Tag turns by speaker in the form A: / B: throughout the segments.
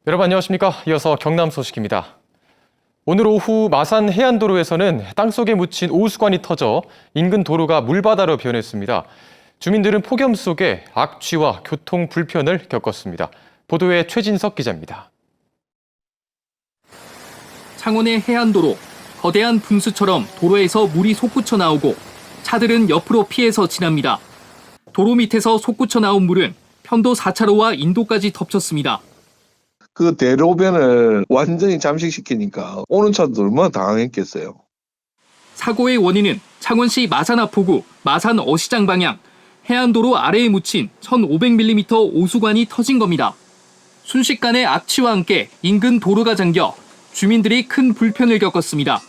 A: 여러분 안녕하십니까? 이어서 경남 소식입니다. 오늘 오후 마산 해안도로에서는 땅속에 묻힌 오수관이 터져 인근 도로가 물바다로 변했습니다. 주민들은 폭염 속에 악취와 교통 불편을 겪었습니다. 보도에 최진석 기자입니다.
B: 창원의 해안도로, 거대한 분수처럼 도로에서 물이 솟구쳐 나오고 차들은 옆으로 피해서 지납니다. 도로 밑에서 솟구쳐 나온 물은 편도 4차로와 인도까지 덮쳤습니다.
C: 그 대로변을 완전히 잠식시키니까 오는 차도 얼마나 당황했겠어요.
B: 사고의 원인은 창원시 마산 아포구 마산 어시장 방향 해안도로 아래에 묻힌 1,500mm 오수관이 터진 겁니다. 순식간에 악취와 함께 인근 도로가 잠겨 주민들이 큰 불편을 겪었습니다.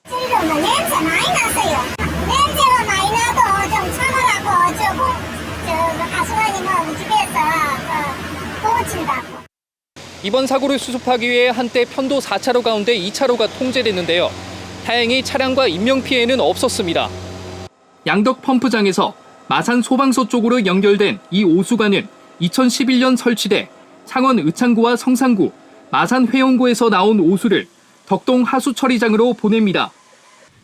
D: 지금은 냄새 많이 났어요. 냄새가 많이 나도 좀 참으라고 저 가수관이 집에서 고친다고.
B: 이번 사고를 수습하기 위해 한때 편도 4차로 가운데 2차로가 통제됐는데요. 다행히 차량과 인명피해는 없었습니다. 양덕 펌프장에서 마산 소방서 쪽으로 연결된 이 오수관은 2011년 설치돼 창원 의창구와 성산구, 마산 회원구에서 나온 오수를 덕동 하수처리장으로 보냅니다.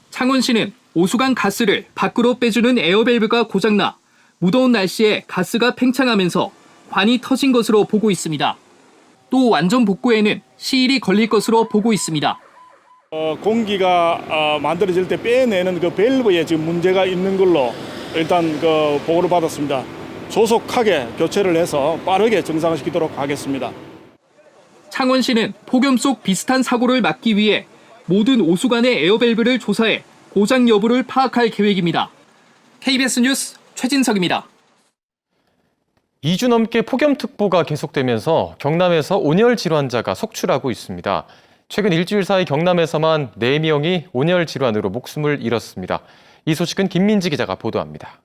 B: 창원시는 오수관 가스를 밖으로 빼주는 에어밸브가 고장나 무더운 날씨에 가스가 팽창하면서 관이 터진 것으로 보고 있습니다. 또 완전 복구에는 시일이 걸릴 것으로 보고 있습니다.
E: 공기가 만들어질 때 빼내는 그 밸브에 지금 문제가 있는 걸로 일단 그 보고를 받았습니다. 조속하게 교체를 해서 빠르게 정상화시키도록 하겠습니다.
B: 창원시는 폭염 속 비슷한 사고를 막기 위해 모든 오수관의 에어밸브를 조사해 고장 여부를 파악할 계획입니다. KBS 뉴스 최진석입니다.
A: 2주 넘게 폭염특보가 계속되면서 경남에서 온열 질환자가 속출하고 있습니다. 최근 일주일 사이 경남에서만 4명이 온열 질환으로 목숨을 잃었습니다. 이 소식은 김민지 기자가 보도합니다.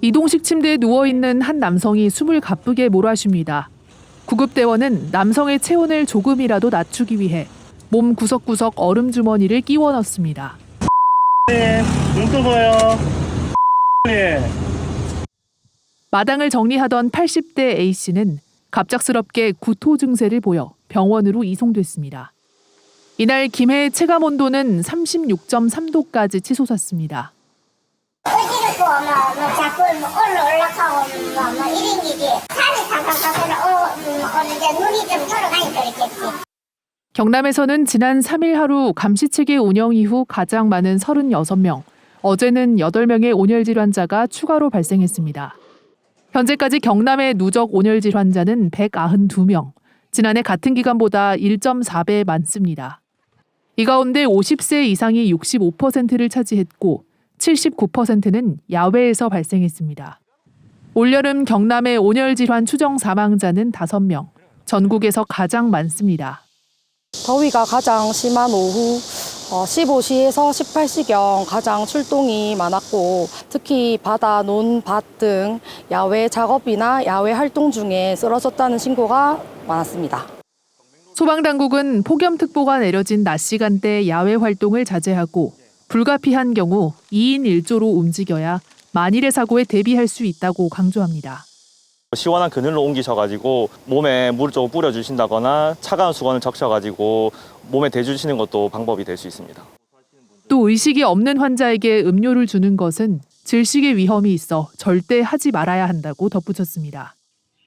F: 이동식 침대에 누워있는 한 남성이 숨을 가쁘게 몰아쉽니다. 구급대원은 남성의 체온을 조금이라도 낮추기 위해 몸 구석구석 얼음 주머니를 끼워 넣습니다.
E: 눈 떠봐요.
F: 마당을 정리하던 80대 A씨는 갑작스럽게 구토 증세를 보여 병원으로 이송됐습니다. 이날 김해의 체감 온도는 36.3도까지 치솟았습니다.
D: 어지럽고 자꾸 올라가고 이런 일이 산이 가서 오는데 눈이 좀 돌아가니까 그렇겠지. 경남에서는
F: 지난 3일 하루 감시체계 운영 이후 가장 많은 36명, 어제는 8명의 온열 질환자가 추가로 발생했습니다. 현재까지 경남의 누적 온열 질환자는 192명, 지난해 같은 기간보다 1.4배 많습니다. 이 가운데 50세 이상이 65%를 차지했고 79%는 야외에서 발생했습니다. 올여름 경남의 온열 질환 추정 사망자는 5명, 전국에서 가장 많습니다.
G: 더위가 가장 심한 오후 15시에서 18시경 가장 출동이 많았고 특히 바다, 논, 밭 등 야외 작업이나 야외 활동 중에 쓰러졌다는 신고가 많았습니다.
F: 소방당국은 폭염특보가 내려진 낮 시간대 야외 활동을 자제하고 불가피한 경우 2인 1조로 움직여야 만일의 사고에 대비할 수 있다고 강조합니다.
H: 시원한 그늘로 옮기셔가지고 몸에 물을 조금 뿌려주신다거나 차가운 수건을 적셔가지고 몸에 대주시는 것도 방법이 될 수 있습니다.
F: 또 의식이 없는 환자에게 음료를 주는 것은 질식의 위험이 있어 절대 하지 말아야 한다고 덧붙였습니다.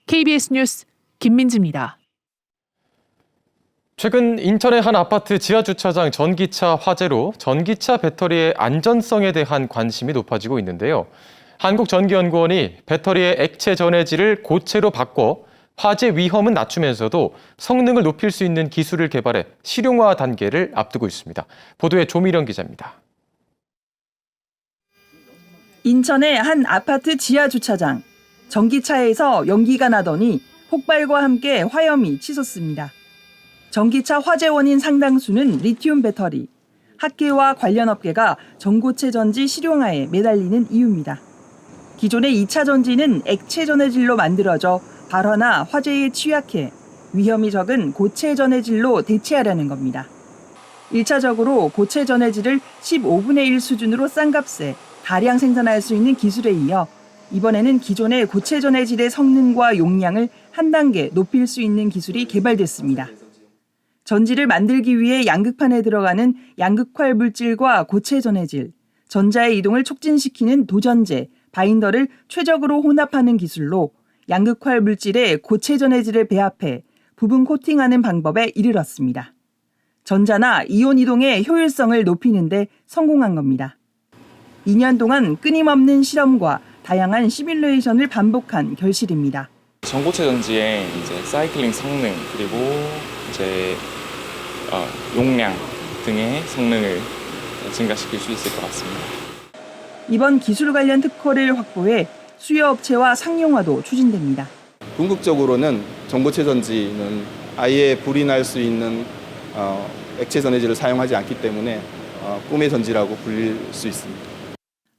F: KBS 뉴스 김민지입니다.
A: 최근 인천의 한 아파트 지하주차장 전기차 화재로 전기차 배터리의 안전성에 대한 관심이 높아지고 있는데요. 한국전기연구원이 배터리의 액체 전해질을 고체로 바꿔 화재 위험은 낮추면서도 성능을 높일 수 있는 기술을 개발해 실용화 단계를 앞두고 있습니다. 보도에 조미령 기자입니다.
I: 인천의 한 아파트 지하주차장. 전기차에서 연기가 나더니 폭발과 함께 화염이 치솟습니다. 전기차 화재 원인 상당수는 리튬 배터리. 학계와 관련 업계가 전고체 전지 실용화에 매달리는 이유입니다. 기존의 2차 전지는 액체 전해질로 만들어져 발화나 화재에 취약해 위험이 적은 고체 전해질로 대체하려는 겁니다. 1차적으로 고체 전해질을 15분의 1 수준으로 싼 값에 다량 생산할 수 있는 기술에 이어 이번에는 기존의 고체 전해질의 성능과 용량을 한 단계 높일 수 있는 기술이 개발됐습니다. 전지를 만들기 위해 양극판에 들어가는 양극활 물질과 고체 전해질, 전자의 이동을 촉진시키는 도전제, 바인더를 최적으로 혼합하는 기술로 양극활 물질에 고체 전해질을 배합해 부분 코팅하는 방법에 이르렀습니다. 전자나 이온 이동의 효율성을 높이는 데 성공한 겁니다. 2년 동안 끊임없는 실험과 다양한 시뮬레이션을 반복한 결실입니다.
J: 전고체 전지의 이제 사이클링 성능 그리고 이제 용량 등의 성능을 증가시킬 수 있을 것 같습니다.
I: 이번 기술 관련 특허를 확보해 수요 업체와 상용화도 추진됩니다.
K: 궁극적으로는 전고체 전지는 아예 불이 날 수 있는 액체 전해질을 사용하지 않기 때문에 꿈의 전지라고 불릴 수 있습니다.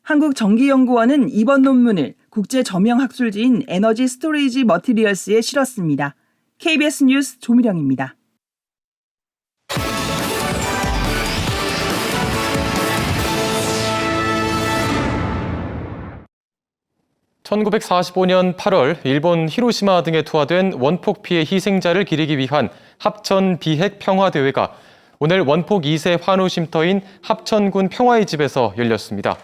I: 한국전기연구원은 이번 논문을 국제 저명 학술지인 에너지 스토리지 머티리얼스에 실었습니다. KBS 뉴스 조미령입니다.
A: 1945년 8월 일본 히로시마 등에 투하된 원폭 피해 희생자를 기리기 위한 합천 비핵 평화대회가 오늘 원폭 2세 환호 쉼터인 합천군 평화의 집에서 열렸습니다.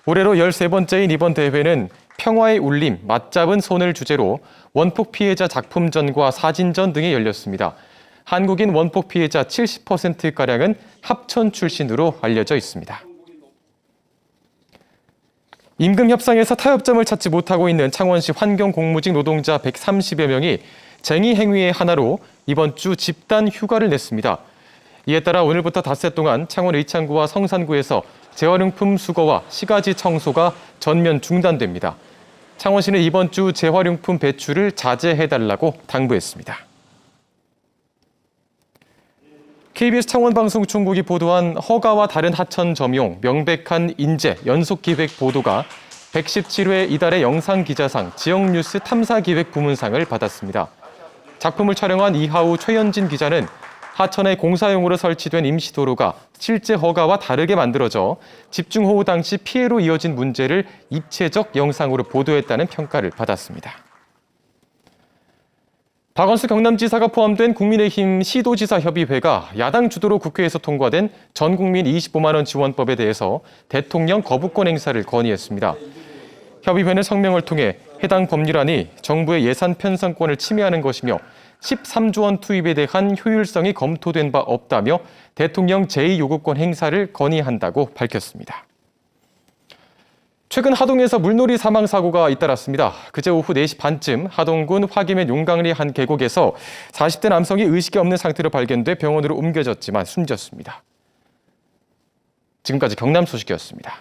A: 올해로 13번째인 이번 대회는 평화의 울림, 맞잡은 손을 주제로 원폭 피해자 작품전과 사진전 등이 열렸습니다. 한국인 원폭 피해자 70%가량은 합천 출신으로 알려져 있습니다. 임금 협상에서 타협점을 찾지 못하고 있는 창원시 환경공무직 노동자 130여 명이 쟁의 행위의 하나로 이번 주 집단 휴가를 냈습니다. 이에 따라 오늘부터 닷새 동안 창원 의창구와 성산구에서 재활용품 수거와 시가지 청소가 전면 중단됩니다. 창원시는 이번 주 재활용품 배출을 자제해달라고 당부했습니다. KBS 창원방송 중국이 보도한 허가와 다른 하천 점용, 명백한 인재, 연속기획 보도가 117회 이달의 영상기자상, 지역뉴스 탐사기획 부문상을 받았습니다. 작품을 촬영한 이하우 최현진 기자는 하천의 공사용으로 설치된 임시도로가 실제 허가와 다르게 만들어져 집중호우 당시 피해로 이어진 문제를 입체적 영상으로 보도했다는 평가를 받았습니다. 박원순 경남지사가 포함된 국민의힘 시도지사협의회가 야당 주도로 국회에서 통과된 전국민 25만 원 지원법에 대해서 대통령 거부권 행사를 건의했습니다. 협의회는 성명을 통해 해당 법률안이 정부의 예산 편성권을 침해하는 것이며 13조 원 투입에 대한 효율성이 검토된 바 없다며 대통령 제2요구권 행사를 건의한다고 밝혔습니다. 최근 하동에서 물놀이 사망 사고가 잇따랐습니다. 그제 오후 4시 반쯤 하동군 화기면 용강리 한 계곡에서 40대 남성이 의식이 없는 상태로 발견돼 병원으로 옮겨졌지만 숨졌습니다. 지금까지 경남 소식이었습니다.